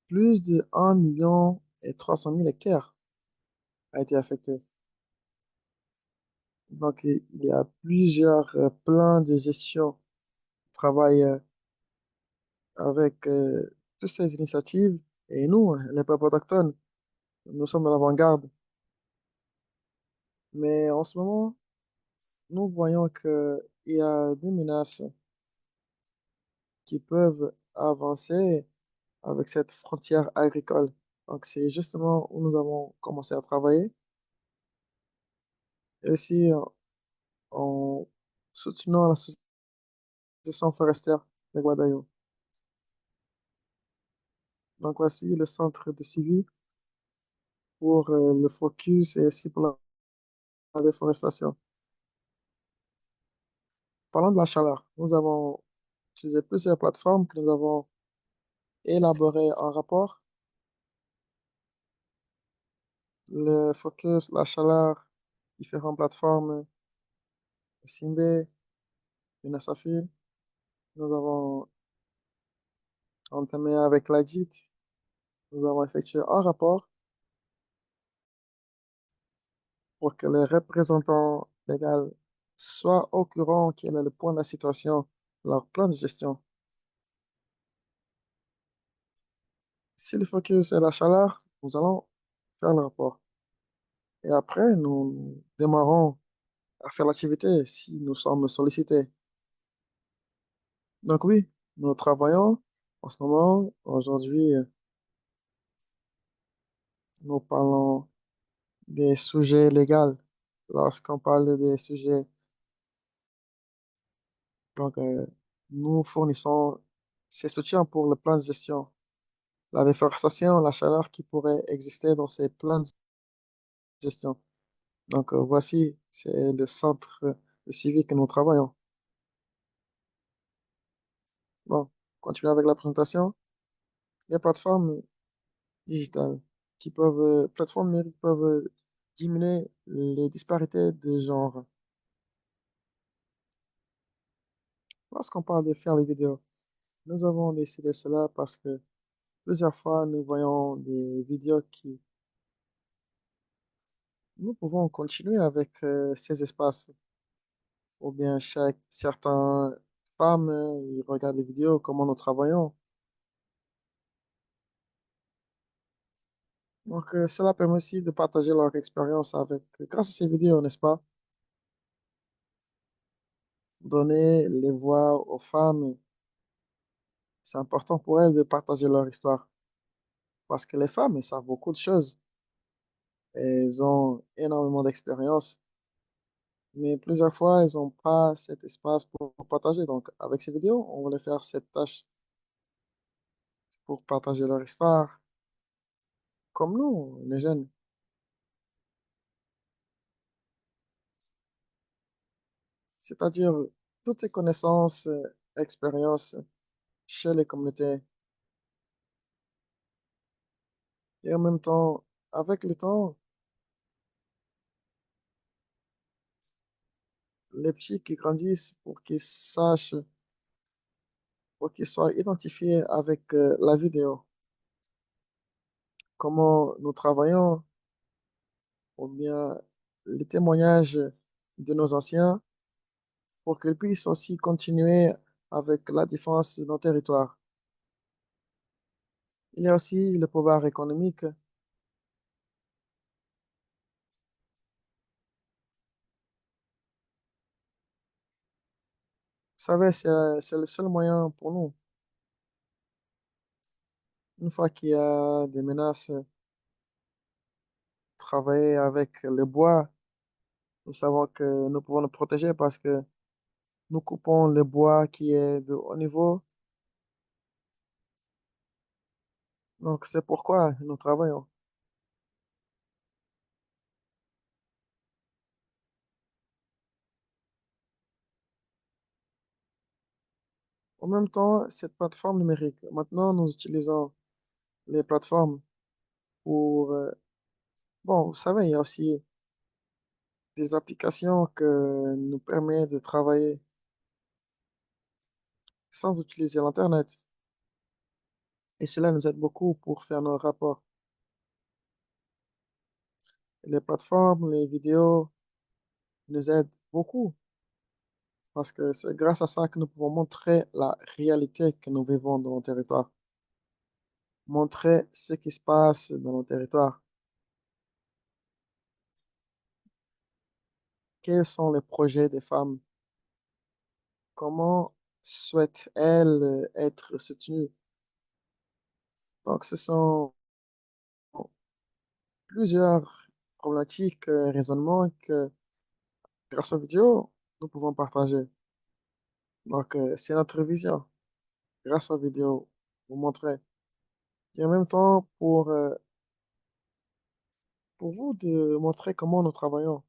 S2: Plus de 1,3 million hectares a été affecté. Donc, il y a plusieurs plans de gestion qui travaillent avec toutes ces initiatives. Et nous, les peuples autochtones, nous sommes à l'avant-garde. Mais en ce moment, nous voyons qu'il y a des menaces qui peuvent avancer avec cette frontière agricole. Donc, c'est justement où nous avons commencé à travailler. Et aussi, en soutenant l'association forestière de Guadayo. Donc, voici le centre de suivi pour le focus et aussi pour la déforestation. Parlons de la chaleur. Nous avons utilisé plusieurs plateformes que nous avons élaborées en rapport. Le focus, la chaleur, différentes plateformes, Simbe, Unasafil. Nous avons entamé avec la JIT. Nous avons effectué un rapport pour que les représentants légaux soient au courant quel est le point de la situation, leur plan de gestion. Si le focus est la chaleur, nous allons faire le rapport. Et après, nous démarrons à faire l'activité si nous sommes sollicités. Donc oui, nous travaillons en ce moment. Aujourd'hui, nous parlons des sujets légaux. Lorsqu'on parle des sujets Donc, nous fournissons ces soutiens pour le plan de gestion. La déforestation, la chaleur qui pourrait exister dans ces plans de gestion. Donc, voici, c'est le centre de suivi que nous travaillons. Bon, continuons avec la présentation. Les plateformes digitales plateformes numériques peuvent diminuer les disparités de genre. Lorsqu'on parle de faire des vidéos, nous avons décidé cela parce que plusieurs fois, nous voyons des vidéos qui, nous pouvons continuer avec ces espaces. Ou bien certaines femmes, ils regardent les vidéos, comment nous travaillons. Donc, cela permet aussi de partager leur expérience grâce à ces vidéos, n'est-ce pas? Donner les voix aux femmes, c'est important pour elles de partager leur histoire. Parce que les femmes, elles savent beaucoup de choses. Elles ont énormément d'expérience. Mais plusieurs fois, elles n'ont pas cet espace pour partager. Donc, avec ces vidéos, on va les faire cette tâche pour partager leur histoire, comme nous, les jeunes. C'est-à-dire toutes ces connaissances, expériences chez les communautés. Et en même temps, avec le temps, les petits qui grandissent pour qu'ils sachent, pour qu'ils soient identifiés avec la vidéo, comment nous travaillons, ou bien les témoignages de nos anciens, pour qu'ils puissent aussi continuer avec la défense de nos territoires. Il y a aussi le pouvoir économique. Vous savez, c'est le seul moyen pour nous. Une fois qu'il y a des menaces, travailler avec le bois, nous savons que nous pouvons nous protéger parce que nous coupons le bois qui est de haut niveau. Donc, c'est pourquoi nous travaillons. En même temps, cette plateforme numérique, maintenant, nous utilisons les plateformes pour... bon, vous savez, il y a aussi des applications que nous permettent de travailler sans utiliser l'Internet. Et cela nous aide beaucoup pour faire nos rapports. Les plateformes, les vidéos nous aident beaucoup parce que c'est grâce à ça que nous pouvons montrer la réalité que nous vivons dans nos territoires, montrer ce qui se passe dans nos territoires, quels sont les projets des femmes, comment souhaitent-elles être soutenues. Donc, ce sont plusieurs problématiques, raisonnements que, grâce aux vidéos, nous pouvons partager. Donc, c'est notre vision, grâce aux vidéos, vous montrer. Et en même temps, pour vous de montrer comment nous travaillons.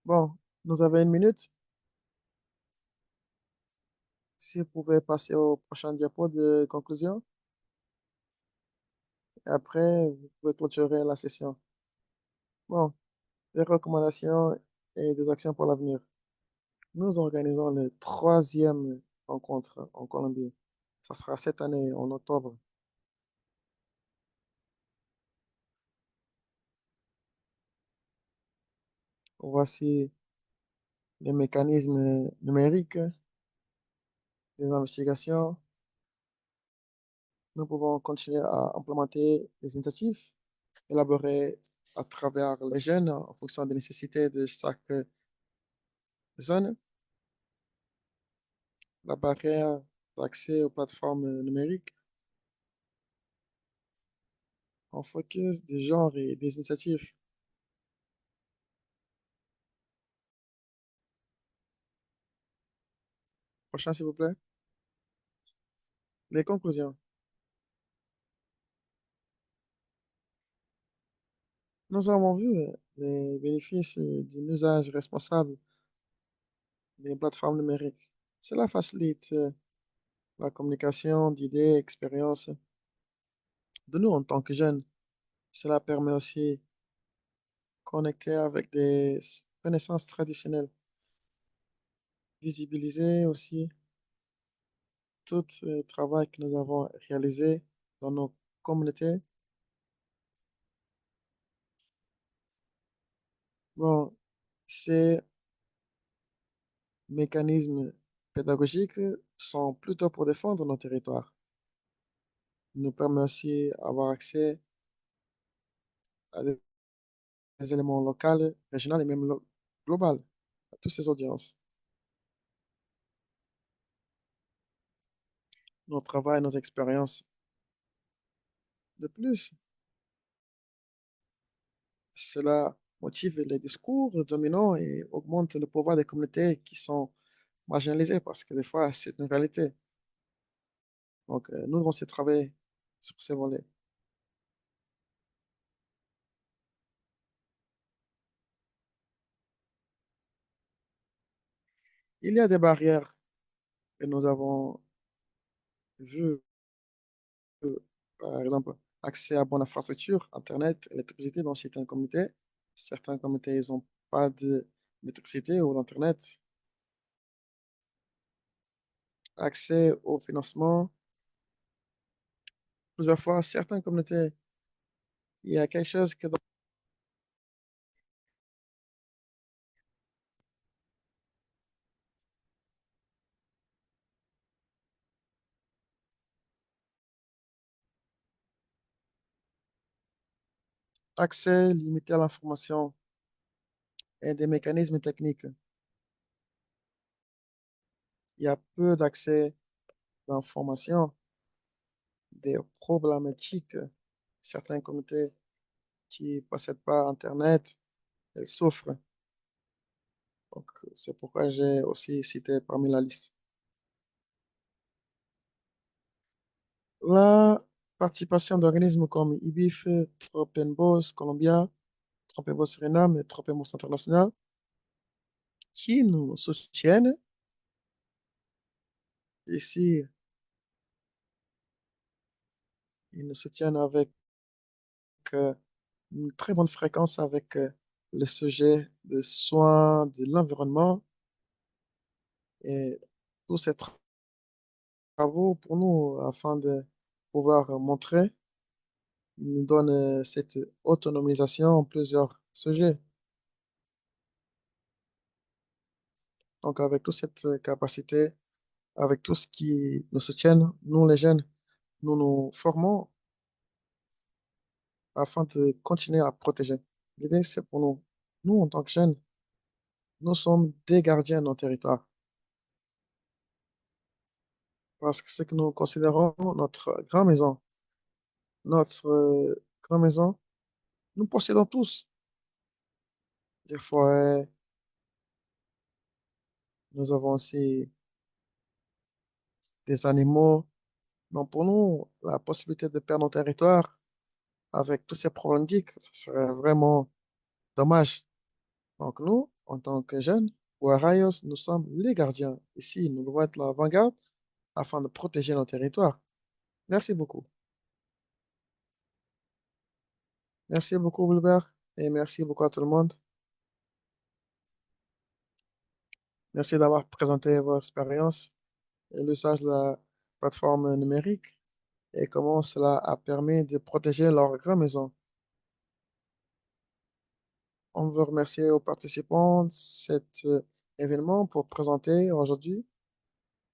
S2: Bon, nous avons une minute. Si vous pouvez passer au prochain diapo de conclusion, et après, vous pouvez clôturer la session. Bon, des recommandations et des actions pour l'avenir. Nous organisons le troisième rencontre en Colombie. Ça sera cette année, en octobre. Voici les mécanismes numériques des investigations. Nous pouvons continuer à implémenter les initiatives élaborées à travers les jeunes en fonction des nécessités de chaque zone. La barrière d'accès aux plateformes numériques en focus des genres et des initiatives. Prochain, s'il vous plaît. Les conclusions. Nous avons vu les bénéfices d'un usage responsable des plateformes numériques. Cela facilite la communication d'idées, expériences de nous en tant que jeunes. Cela permet aussi de connecter avec des connaissances traditionnelles, visibiliser aussi tout le travail que nous avons réalisé dans nos communautés. Bon, ces mécanismes pédagogiques sont plutôt pour défendre nos territoires. Ils nous permettent aussi d'avoir accès à des éléments locaux, régionaux et même globaux, à toutes ces audiences. Nos travaux, nos expériences. De plus, cela motive les discours dominants et augmente le pouvoir des communautés qui sont marginalisées parce que des fois, c'est une réalité. Donc, nous devons aussi travailler sur ces volets. Il y a des barrières que nous avons vues, par exemple, accès à bonne infrastructure, Internet, électricité dans certaines communautés. Certaines communautés, ils n'ont pas d'électricité ou d'Internet. Accès au financement. Plusieurs fois, certaines communautés, il y a quelque chose que accès limité à l'information et des mécanismes techniques. Il y a peu d'accès d'information, des problématiques. Certaines communautés qui ne possèdent pas Internet, elles souffrent. Donc, c'est pourquoi j'ai aussi cité parmi la liste. La participation d'organismes comme IBIF, Tropenbos Colombia, Tropenbos Suriname et Tropenbos International qui nous soutiennent ici. Ils nous soutiennent avec euh, une très bonne fréquence avec le sujet des soins de l'environnement et tous ces travaux pour nous afin de pouvoir montrer. Ils nous donnent cette autonomisation en plusieurs sujets. Donc, avec toute cette capacité, avec tout ce qui nous soutient, nous les jeunes, nous nous formons afin de continuer à protéger. L'idée, c'est pour nous. Nous, en tant que jeunes, nous sommes des gardiens de nos territoires. Parce que ce que nous considérons notre grande maison, notre grande maison, nous possédons tous des forêts, nous avons aussi des animaux. Donc, pour nous, la possibilité de perdre nos territoires avec tous ces problématiques, ce serait vraiment dommage. Donc, nous, en tant que jeunes, ou à Rayos, nous sommes les gardiens. Ici, nous devons être l'avant-garde afin de protéger nos territoires. Merci beaucoup. Merci beaucoup, Wilbert, et merci beaucoup à tout le monde. Merci d'avoir présenté vos expériences et l'usage de la plateforme numérique et comment cela a permis de protéger leur grande maison. On veut remercier aux participants de cet événement pour présenter aujourd'hui.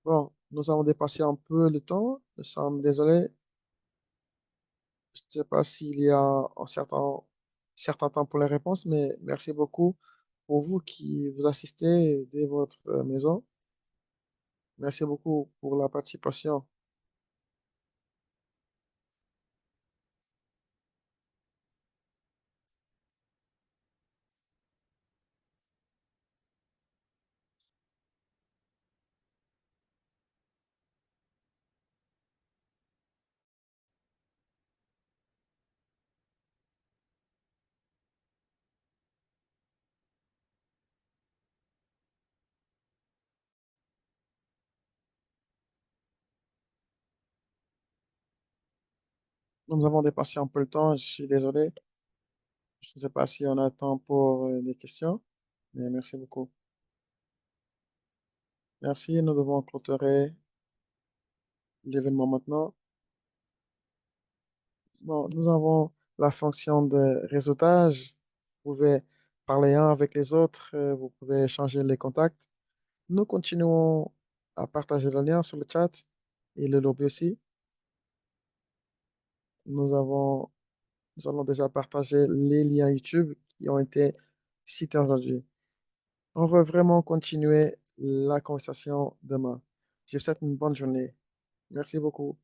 S2: Bon, nous avons dépassé un peu le temps. Nous sommes désolés. Je ne sais pas s'il y a certain temps pour les réponses, mais merci beaucoup pour vous qui vous assistez de votre maison. Merci beaucoup pour la participation. Nous avons dépassé un peu le temps, je suis désolé. Je ne sais pas si on a le temps pour des questions, mais merci beaucoup. Merci, nous devons clôturer l'événement maintenant. Bon, nous avons la fonction de réseautage. Vous pouvez parler un avec les autres, vous pouvez changer les contacts. Nous continuons à partager le lien sur le chat et le lobby aussi. Nous avons, nous allons déjà partager les liens YouTube qui ont été cités aujourd'hui. On va vraiment continuer la conversation demain. Je vous souhaite une bonne journée. Merci beaucoup.